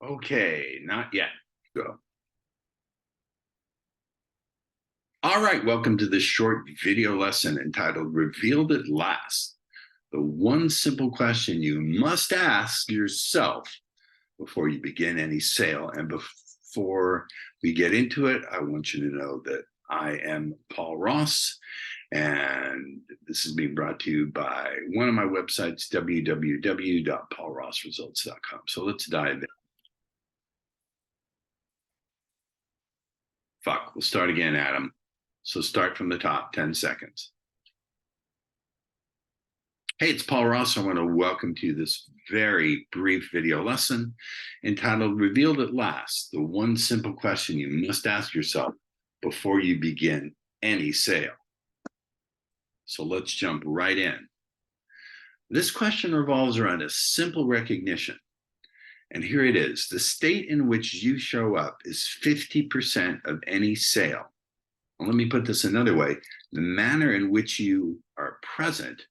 Okay, not yet. Go. All right, welcome to this short video lesson entitled Revealed at Last. The one simple question you must ask yourself before you begin any sale. And before we get into it, I want you to know that I am Paul Ross, and this is being brought to you by one of my websites, www.paulrossresults.com. So let's dive in. We'll start again, Adam. So start from the top, 10 seconds. Hey, it's Paul Ross. I want to welcome to this very brief video lesson entitled Revealed at Last, the one simple question you must ask yourself before you begin any sale. So let's jump right in. This question revolves around a simple recognition. And here it is. The state in which you show up is 50% of any sale. Well, let me put this another way. The manner in which you are present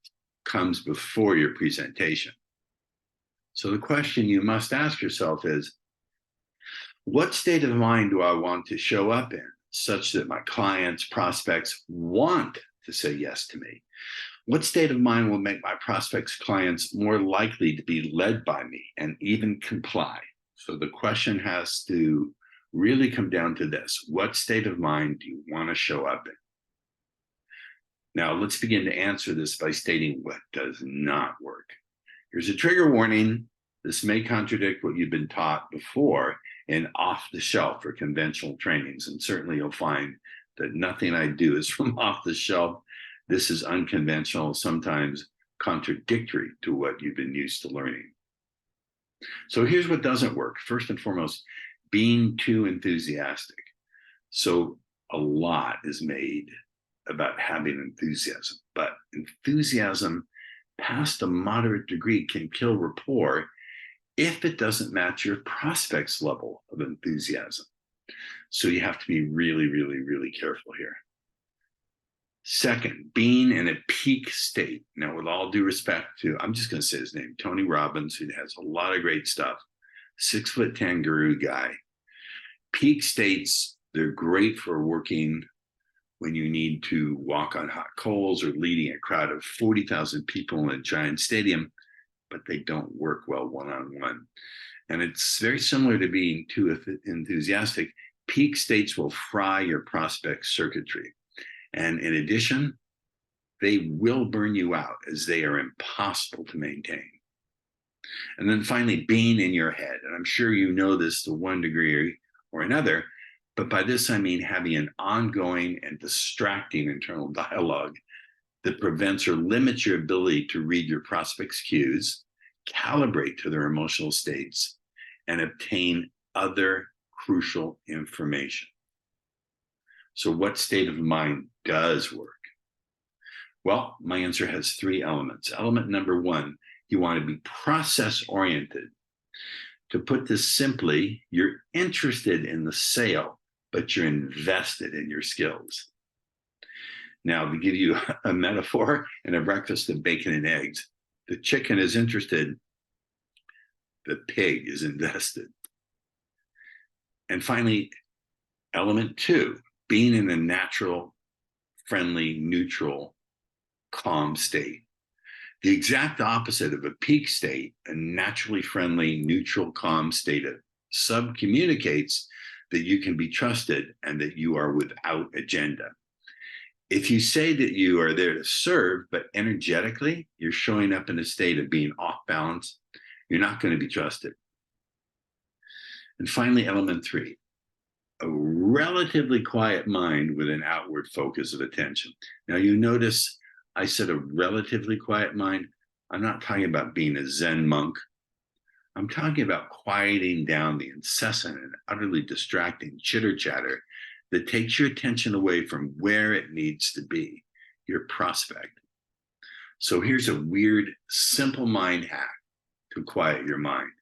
comes before your presentation. So the question you must ask yourself is, what state of mind do I want to show up in such that my clients, prospects want to say yes to me? What state of mind will make my prospects' clients more likely to be led by me and even comply? So the question has to really come down to this. What state of mind do you want to show up in? Now, let's begin to answer this by stating what does not work. Here's a trigger warning. This may contradict what you've been taught before in off-the-shelf or conventional trainings, and certainly you'll find that nothing I do is from off the shelf. This is unconventional, sometimes contradictory to what you've been used to learning. So here's what doesn't work. First and foremost, being too enthusiastic. So a lot is made about having enthusiasm, but enthusiasm past a moderate degree can kill rapport if it doesn't match your prospect's level of enthusiasm. So you have to be really, really, really careful here. Second, being in a peak state. Now, with all due respect to, I'm just going to say his name, Tony Robbins, who has a lot of great stuff, 6'10" guru guy. Peak states, they're great for working when you need to walk on hot coals or leading a crowd of 40,000 people in a giant stadium, but they don't work well one-on-one. And it's very similar to being too enthusiastic. Peak states will fry your prospect circuitry. And in addition, they will burn you out as they are impossible to maintain. And then finally, being in your head. And I'm sure you know this to one degree or another, but by this I mean having an ongoing and distracting internal dialogue that prevents or limits your ability to read your prospects' cues, calibrate to their emotional states, and obtain other crucial information. So what state of mind does work? Well, my answer has three elements. Element number one, you want to be process-oriented. To put this simply, you're interested in the sale, but you're invested in your skills. Now, to give you a metaphor and a breakfast of bacon and eggs, the chicken is interested, the pig is invested. And finally, element two, being in a natural, friendly, neutral, calm state. The exact opposite of a peak state, a naturally friendly, neutral, calm state of sub-communicates that you can be trusted and that you are without agenda. If you say that you are there to serve, but energetically you're showing up in a state of being off balance, you're not going to be trusted. And finally, element three, a relatively quiet mind with an outward focus of attention. Now, you notice I said a relatively quiet mind. I'm not talking about being a Zen monk. I'm talking about quieting down the incessant and utterly distracting chitter-chatter that takes your attention away from where it needs to be, your prospect. So here's a weird, simple mind hack to quiet your mind.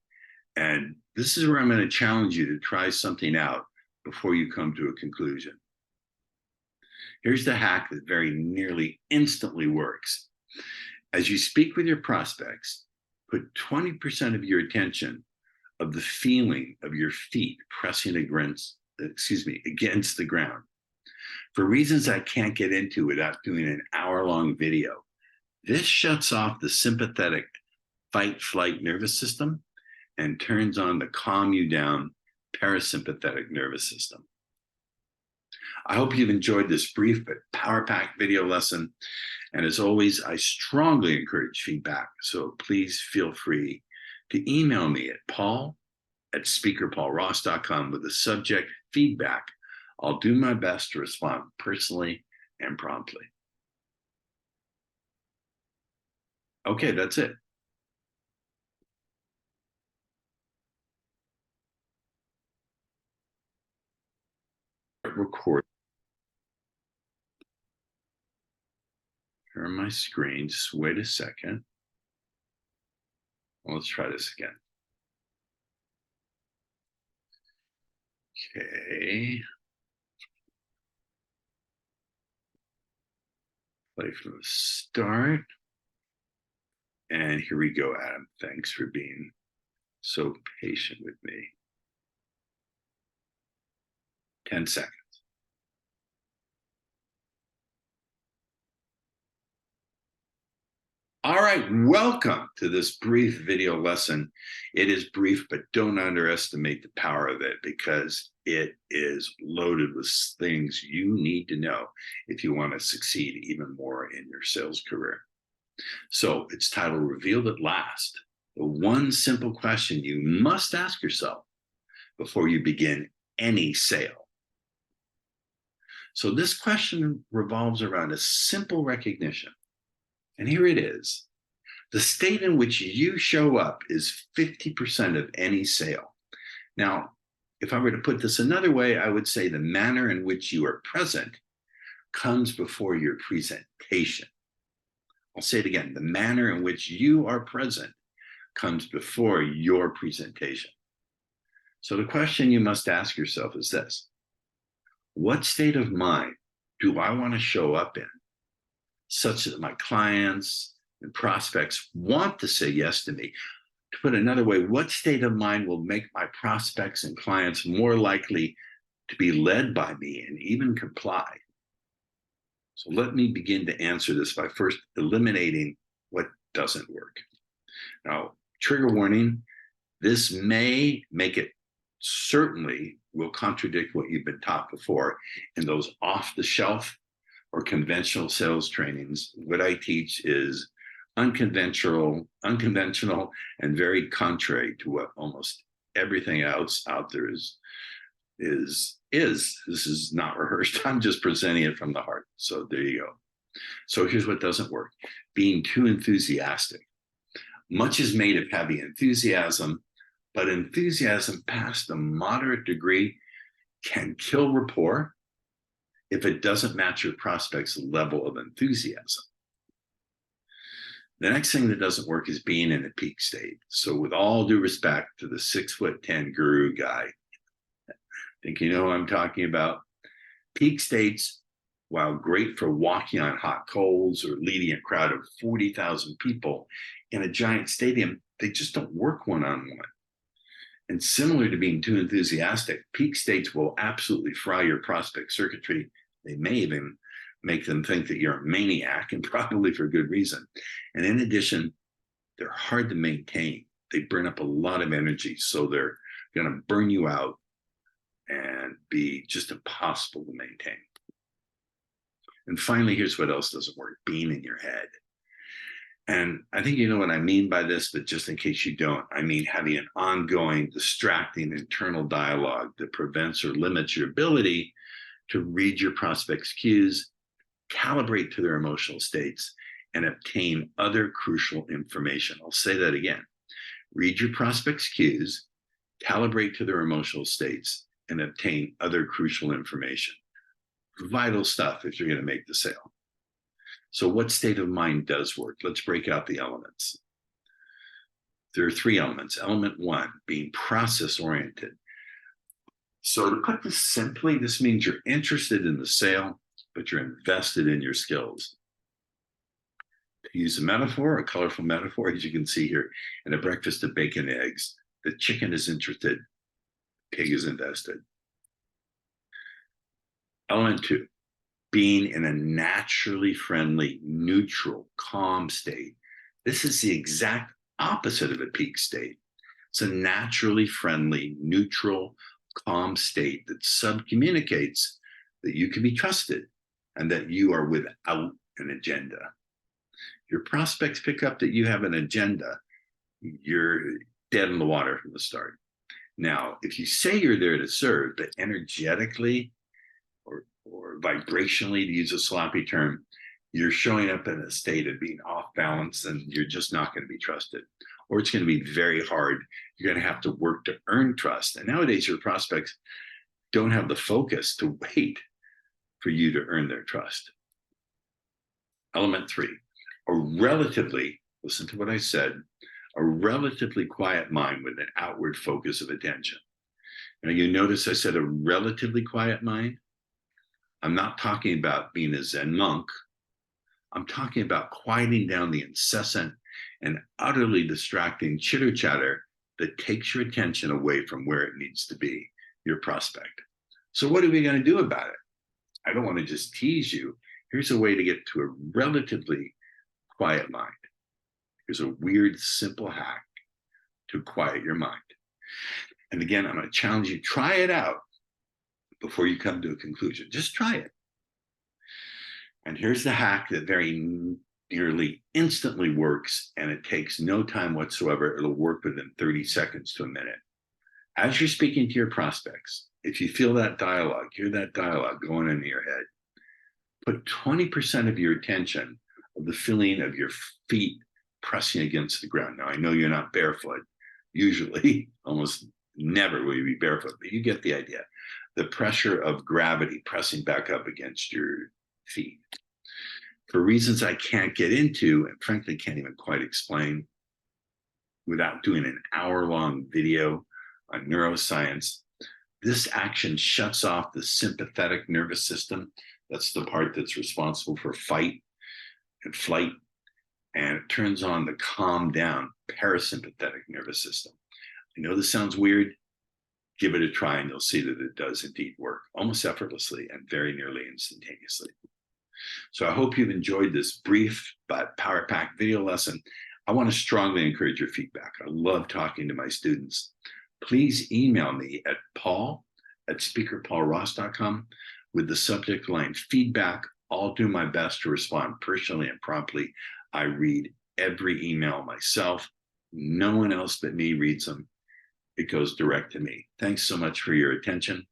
And this is where I'm going to challenge you to try something out before you come to a conclusion. Here's the hack that very nearly instantly works. As you speak with your prospects, put 20% of your attention of the feeling of your feet pressing against the ground. For reasons I can't get into without doing an hour-long video, this shuts off the sympathetic fight-flight nervous system and turns on the calm you down parasympathetic nervous system. I hope you've enjoyed this brief but power-packed video lesson. And as always, I strongly encourage feedback. So please feel free to email me at paul@speakerpaulross.com with the subject feedback. I'll do my best to respond personally and promptly. Okay, that's it. Record. Here on my screen, just wait a second. Well, let's try this again. Okay. Play from the start. And here we go, Adam. Thanks for being so patient with me. 10 seconds. All right, welcome to this brief video lesson. It is brief, but don't underestimate the power of it because it is loaded with things you need to know if you want to succeed even more in your sales career. So it's titled Revealed at Last, the one simple question you must ask yourself before you begin any sale. So this question revolves around a simple recognition. And here it is. The state in which you show up is 50% of any sale. Now, if I were to put this another way, I would say the manner in which you are present comes before your presentation. I'll say it again. The manner in which you are present comes before your presentation. So the question you must ask yourself is this: what state of mind do I want to show up in, such that my clients and prospects want to say yes to me? To put another way, what state of mind will make my prospects and clients more likely to be led by me and even comply? So let me begin to answer this by first eliminating what doesn't work. Now, trigger warning, this may make it, certainly will contradict what you've been taught before in those off-the-shelf or conventional sales trainings. What I teach is unconventional, and very contrary to what almost everything else out there is. This is not rehearsed. I'm just presenting it from the heart. So there you go. So here's what doesn't work: being too enthusiastic. Much is made of heavy enthusiasm, but enthusiasm past a moderate degree can kill rapport if it doesn't match your prospect's level of enthusiasm. The next thing that doesn't work is being in a peak state. So with all due respect to the 6'10" guru guy, I think you know what I'm talking about. Peak states, while great for walking on hot coals or leading a crowd of 40,000 people in a giant stadium, they just don't work one-on-one. And similar to being too enthusiastic, peak states will absolutely fry your prospect circuitry. They may even make them think that you're a maniac, and probably for good reason. And in addition, they're hard to maintain. They burn up a lot of energy, so they're going to burn you out and be just impossible to maintain. And finally, here's what else doesn't work: being in your head. And I think you know what I mean by this, but just in case you don't, I mean having an ongoing, distracting internal dialogue that prevents or limits your ability to read your prospects' cues, calibrate to their emotional states, and obtain other crucial information. I'll say that again. Read your prospects' cues, calibrate to their emotional states, and obtain other crucial information. Vital stuff if you're going to make the sale. So what state of mind does work? Let's break out the elements. There are 3 elements. Element 1, being process-oriented. So to put this simply, this means you're interested in the sale, but you're invested in your skills. To use a metaphor, a colorful metaphor, as you can see here, in a breakfast of bacon and eggs, The chicken is interested, pig is invested. Element 2, being in a naturally friendly, neutral, calm state. This is the exact opposite of a peak state. It's a naturally friendly, neutral, calm state that subcommunicates that you can be trusted and that you are without an agenda. Your prospects pick up that you have an agenda, you're dead in the water from the start. Now, if you say you're there to serve, but energetically or vibrationally, to use a sloppy term, you're showing up in a state of being off balance, and you're just not going to be trusted. Or it's going to be very hard. You're going to have to work to earn trust. And nowadays, your prospects don't have the focus to wait for you to earn their trust. Element 3, a relatively, listen to what I said, a relatively quiet mind with an outward focus of attention. Now, you notice I said a relatively quiet mind. I'm not talking about being a Zen monk. I'm talking about quieting down the incessant and utterly distracting chitter chatter that takes your attention away from where it needs to be, your prospect. So what are we going to do about it? I don't want to just tease you. Here's a way to get to a relatively quiet mind. Here's a weird, simple hack to quiet your mind. And again, I'm going to challenge you, try it out before you come to a conclusion. Just try it. And here's the hack that very nearly instantly works, and it takes no time whatsoever. It'll work within 30 seconds to a minute. As you're speaking to your prospects, if you feel that dialogue, hear that dialogue going into your head, put 20% of your attention of the feeling of your feet pressing against the ground. Now, I know you're not barefoot. Usually, almost never will you be barefoot, but you get the idea. The pressure of gravity pressing back up against your feet. For reasons I can't get into, and frankly can't even quite explain without doing an hour-long video on neuroscience, this action shuts off the sympathetic nervous system. That's the part that's responsible for fight and flight. And it turns on the calm down parasympathetic nervous system. I know this sounds weird. Give it a try and you'll see that it does indeed work almost effortlessly and very nearly instantaneously. So I hope you've enjoyed this brief but power-packed video lesson. I want to strongly encourage your feedback. I love talking to my students. Please email me at paul@speakerpaulross.com with the subject line feedback. I'll do my best to respond personally and promptly. I read every email myself. No one else but me reads them. It goes direct to me. Thanks so much for your attention,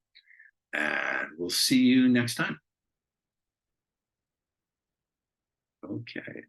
and we'll see you next time. Okay.